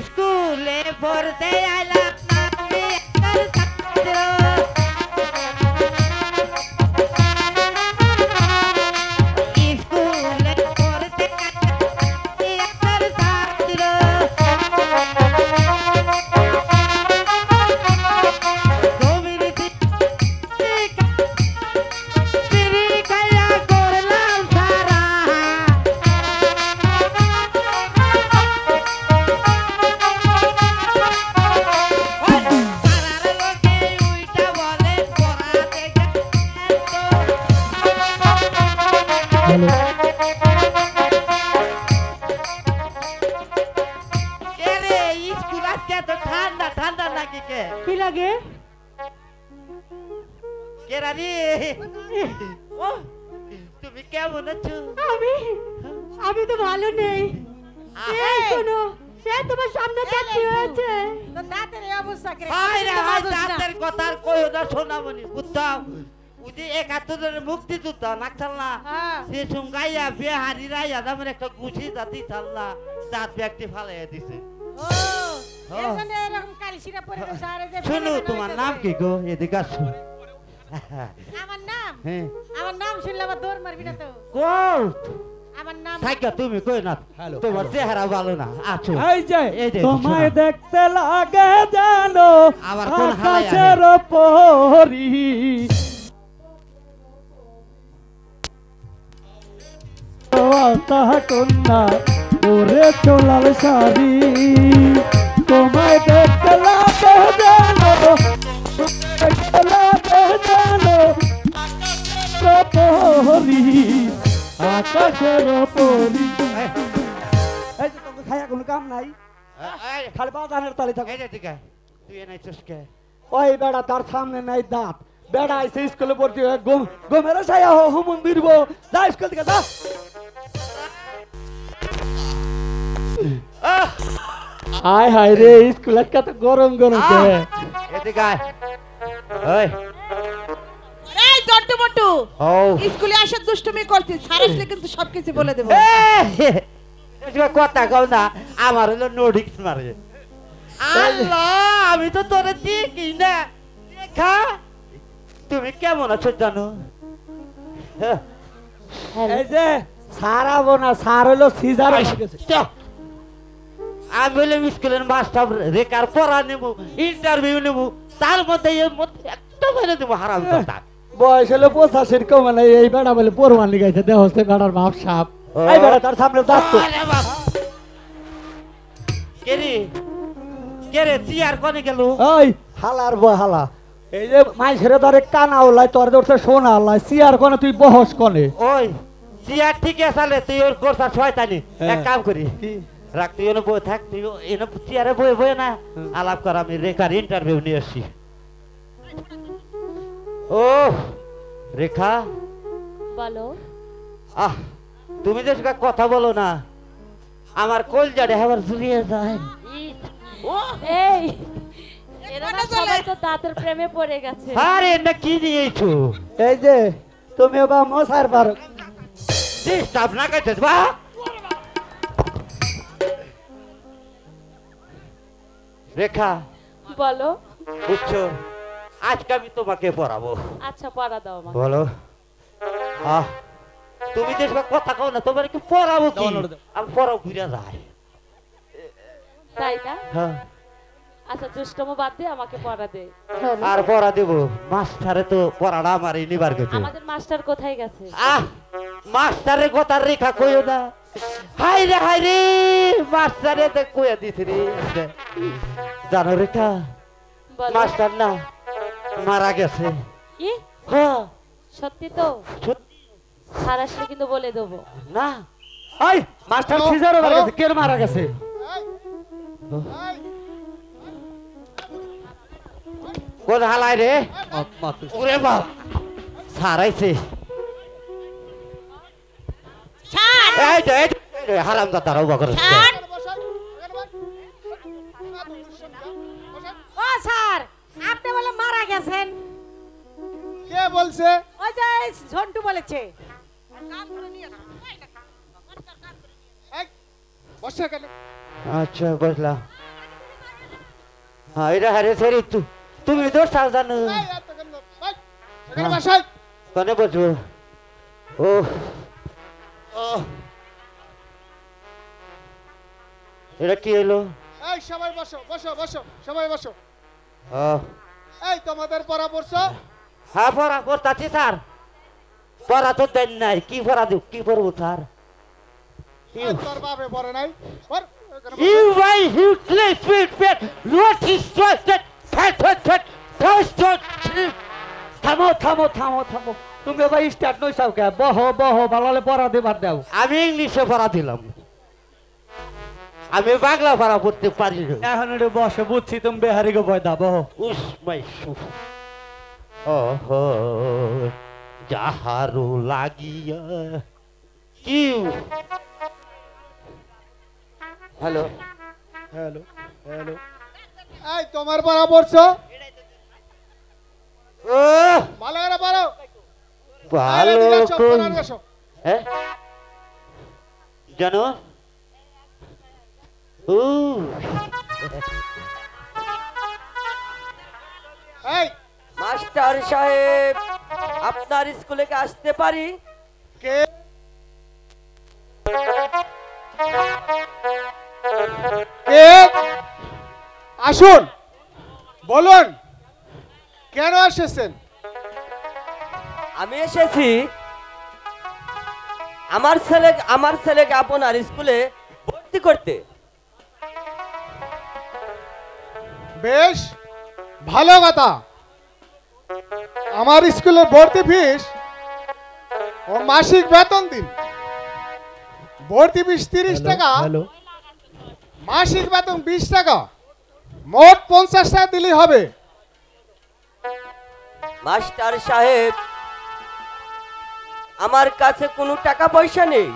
স্কুলে পড়তে আইলাম তুমি কেমন আছো? আমি তো ভালো নেই। এই শোনো, সে তোমার সামনে দাঁড়িয়ে হয়েছে। তো দাঁতের এই অবস্থা করে। হায় রে হায়, দাঁতের কথা আর কইও না সোনামণি, বুঝতাম উদি ৭১ মুক্তিযোদ্ধা নাকছাল না, সে সুঙ্গাইয়া বিহারি রাইয়া দামের একটা গুছি জাতি চাল্লা দাঁত ব্যক্তি ফালাইয়া দিছে। ও এখানে এরকম কালিশিরা পড়ে গেছে। আরে যে শুনো, তোমার নাম কি গো? এদিকে আসো। আমার নাম শুনলে আবার দৌড় মারবি না তো? কল আমার নাম থাইকা তুমি কই না, তোমার চেহারা ভালো না। আছো এই যে তোমায় দেখতে লাগে জানো আবার কোন আকাশের পরি, কন্যা ওরে চলাল শাড়ি, তোমায় দেখতে লাগে জানো আকাশের পরি। এই যে তোকে খাইয়া কোনো কাম নাই, খালি বাজানের তালি থাকে। তুই এনে চসকে ওই বেড়া তার সামনে নাই দাঁত, বেড়া আইসে স্কুলে ভর্তি হয়ে গমের ছায়া হুমুন দিরব, যা স্কুল থেকে যা। হায় হায় রে, স্কুল কত গরম গরম। এদিকে আয়। ওই এই জন্টু মন্টু, স্কুলে আসা দুষ্টুমি করছিস, স্যার আসলে কিন্তু সবকিছু বলে দেব। কথা কও না, আমার হলো নোডিক্স মারে। আল্লাহ, আমি তো তোরে দেখি না। দেখা তুমি কেমন আছো জানো? এই যে সারাবো না, সার হলো সিজার হয়ে গেছে। আমি হলাম স্কুলের মাস্টার, রেকার পড়া নেব, ইন্টারভিউ নেব, তার মধ্যে এর মধ্যে একটা মেরে দেবো হারাম কথা। বয়স হলো 85 কম নাই, এই বেড়া বলে পরমান লিগাইছে, দেহ হচ্ছে বেড়ার বাপ সাপ। এই বেড়া তার সামনে দাঁত তো। কে রে চিয়ার কোনে গেল? ওই হালার বয় হালা, এই যে মাইছের ধরে কানা ওলাই, তোর ধরছে সোনা ওলাই, সিয়ার কোনে তুই বহস কোনে? ওই চিয়ার ঠিক আছে, তুই ওর গোসা শয়তানি। এক কাম করি, রাখ তুই এনে বই থাক, তুই এনে চেয়ারে বয়ে বয়ে না আলাপ কর, আমি রেখার ইন্টারভিউ নিয়ে আসি। ও রেখা, বলো। তুমি যে কথা বলো না, আমার কলজাটা আবার জুড়িয়ে যায়। এই এরা না সবাই তো দাঁতের প্রেমে পড়ে গেছে। আরে না কি নিয়েছো? এই যে তুমি বা মশার পারো ডিস্টার্ব না করছিস বা? রেখা বলো। বুঝছো, আজকে আমি তোমাকে পড়াবো। আচ্ছা পড়া দাও আমাকে। বলো। তুমি যে কথা কও না, তোমার কি পড়াবো কি? আমি পড়াও ঘুরে যাই। তাই না? হ্যাঁ। আচ্ছা দুষ্টম বাদ দে, আমাকে পড়া দে। আর পড়া দেব? মাস্টারে তো পড়াটা আমার নিবার গেছে। আমাদের মাস্টার কোথায় গেছে? মাস্টারের কথা রেখা কইও না। হাই রে মাস্টারে তো কইয়া দিছে রে। জানো রেখা, মাস্টার না মারা গেছে। কি? হ্যাঁ সত্যি তো? সত্যি। স্যার আসলে কিন্তু বলে দেবো। না ওই মাস্টার সিজারও মারা গেছে। কে মারা গেছে? কোন হালাই রে? ওরে বাপ, স্যার আইছে। এই হারামজাদারা উবা করে। ও স্যার আপনি বলে মারা গেছেন। কে বলছে? ওই যে ঝন্টু বলেছে। এই, বসে কেন? আচ্ছা বুঝলাম। হ্যাঁ এটা হারে সেরি তুমি তো সাবধান। এই, এত কেন? এই, এখানে বসে। কনে বসবো? ও এটা কি হলো? এই সবাই বসো বসো বসো সবাই বসো। ও এই তোমাদের পরামর্শ? হ্যাঁ পড়া পড়তাছি স্যার। পড়া তো দেন নাই, কি পড়া দিব, কি পড়বো স্যার? তোর বাপে পড়ে নাই? পড়, এখানে বসো। You why you sleep with bed, what is trusted, থামো থামো থামো থামো, তুমি ভাই স্টার্ট নই সাও কে? বহ বহ ভালোলে পড়া দেবার দাও। আমি ইংলিশে পড়া দিলাম, আমি বাংলা পড়া পড়তে পারি না। এখন একটু বসে, বুঝছি তুমি বেহারিকে ভয় দাও, বহ। উস মাই সুফ ওহো যাহারু লাগিয়া কি হ্যালো হ্যালো হ্যালো। এই তোমার পরামর্শ? ও ভালো করে পারো। ভালো হ্যাঁ জানো ও এই মাস্টার সাহেব, আপনার স্কুলে কি আসতে পারি? কে? কে? আসুন, বলুন কেন এসেছেন? আমি এসেছি আমার ছেলেকে আপনার স্কুলে ভর্তি করতে। বেশ ভালো কথা। আমার স্কুলে ভর্তি ফিস ও মাসিক বেতন দিন। ভর্তি ফিস 30 টাকা, হ্যালো। মাসিক বেতন 20 টাকা, মোট 50 টাকা দিলেই হবে। মাস্টার সাহেব, আমার কাছে কোনো টাকা পয়সা নেই।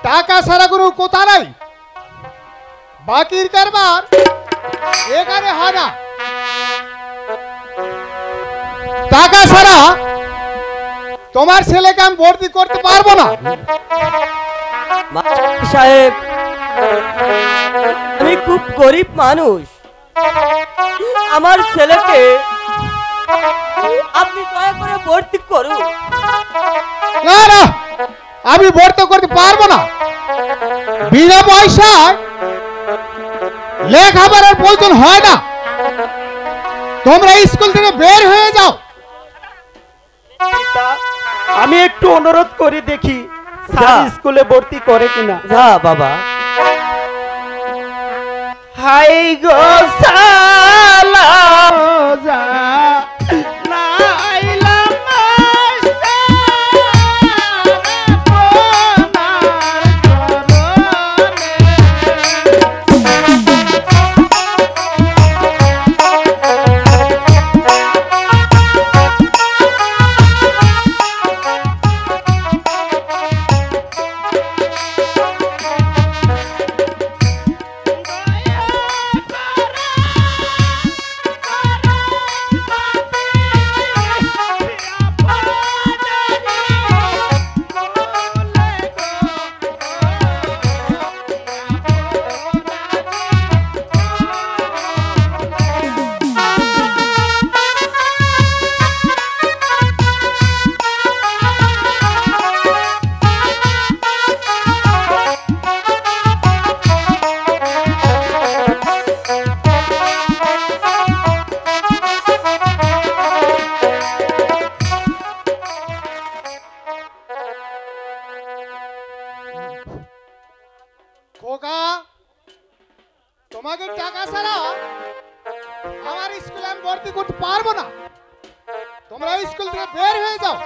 টাকা ছাড়া কোনো কথা নাই। বাকির কারবার এখানে হয় না। টাকা ছাড়া তোমার ছেলেকে আমি ভর্তি করতে পারবো না। মাস্টার সাহেব, আমি খুব গরিব মানুষ। আমার ছেলেকে আপনি দয়া করে ভর্তি করুন। না না, আমি ভর্তি করতে পারবো না। বিনা পয়সায় লেখাপড়ার প্রয়োজন হয় না। তোমরা স্কুল থেকে বের হয়ে যাও। আমি একটু অনুরোধ করে দেখি স্যার স্কুলে ভর্তি করে কিনা। যা বাবা। হাই গো সালাম যা নাইলাম খোকা, তোমাকে টাকা ছাড়া আমার স্কুলে আমি ভর্তি করতে পারবো না। তোমরা স্কুল থেকে বের হয়ে যাও।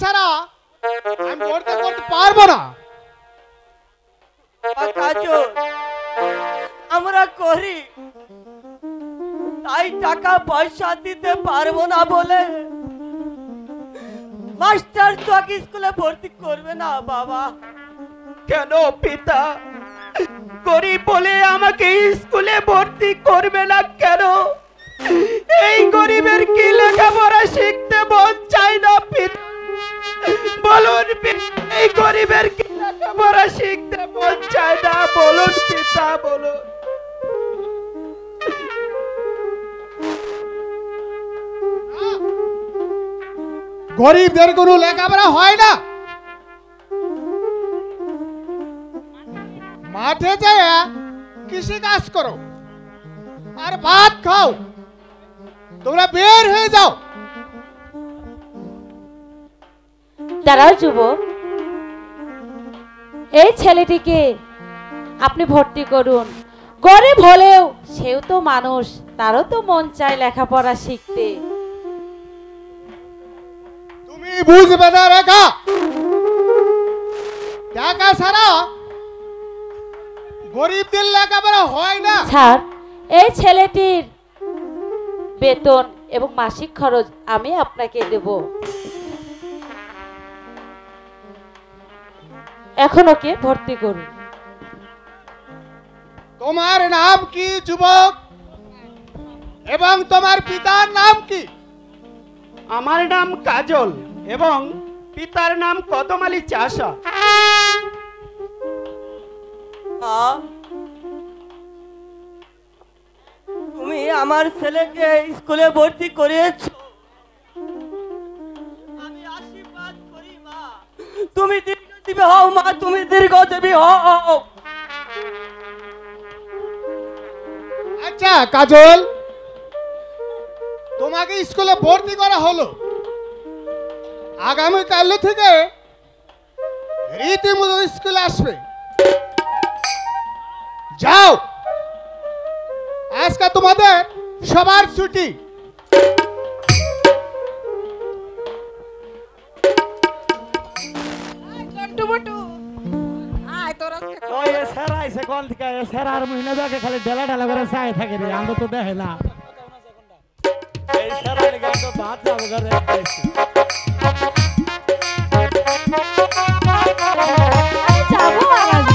ছাড়া আমি ভর্তি করতে পারবো না। কাজল আমরা করি তাই টাকা পয়সা দিতে পারবো না বলে মাস্টার তোকে স্কুলে ভর্তি করবে না বাবা। কেন পিতা, গরিব বলে আমাকে স্কুলে ভর্তি করবে না কেন? এই গরিবের কি লেখাপড়া শিখতে মন চায় না পিতা? বলুন এই গরিবের কি লেখাপড়া শিখতে মন চায় না? বলুন পিতা, বলুন। গরিবদের কোনো লেখাপড়া হয় না। মাঠে যায় কৃষি কাজ করো আর ভাত খাও। তোমরা বের হয়ে যাও। দাঁড়াও যুবক, এই ছেলেটিকে আপনি ভর্তি করুন। গরিব হলেও সেও তো মানুষ, তারও তো মন চায় লেখাপড়া শিখতে। তুমি বুঝবে না রেখা, টাকা ছাড়া গরিবদের লেখাপড়া হয় না। স্যার, এই ছেলেটির বেতন এবং মাসিক খরচ আমি আপনাকে দেব। এখন ওকে ভর্তি করুন। তোমার নাম কি যুবক, এবং তোমার পিতার নাম কি? আমার নাম কাজল এবং পিতার নাম কদম আলী চাষা। তুমি আমার ছেলেকে স্কুলে ভর্তি করিয়েছো, আমি আশীর্বাদ করি মা। তুমি দীর্ঘজীবী হও মা, তুমি দীর্ঘজীবী হও। আচ্ছা কাজল, তোমাকে স্কুলে ভর্তি করা হলো। আগামীকাল থেকে রীতিমতো স্কুলে আসবে। যাও, আজকে তোমাদের সবার ছুটি। স্যার আইসে কল থেকে, স্যার আর মহিনা দেখে খালি ঢেলা ঢেলা করে চাই থাকে রে, আমরা তো দেখে না। এই স্যার আইলে তো ভাত যাবো ঘরে। যাবো আর আসবো।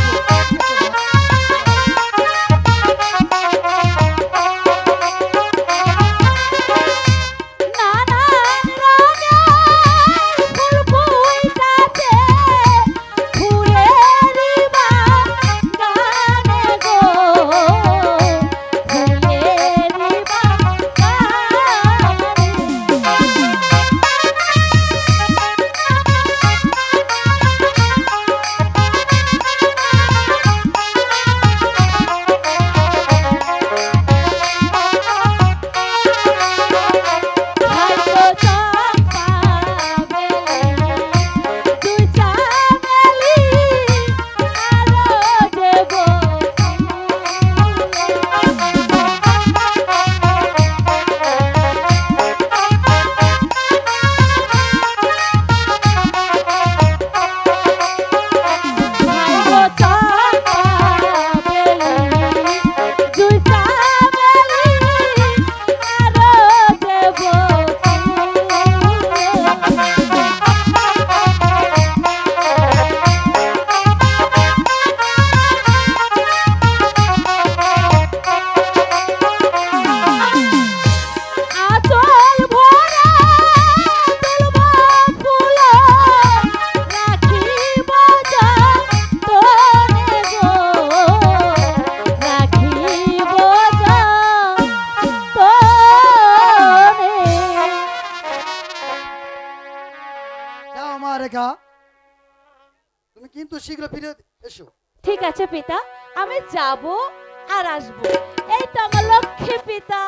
তুমি কিন্তু শীঘ্র ফিরে এসো। ঠিক আছে পিতা, আমি যাব আর আসবো। এই তো আমার লক্ষ্মী পিতা।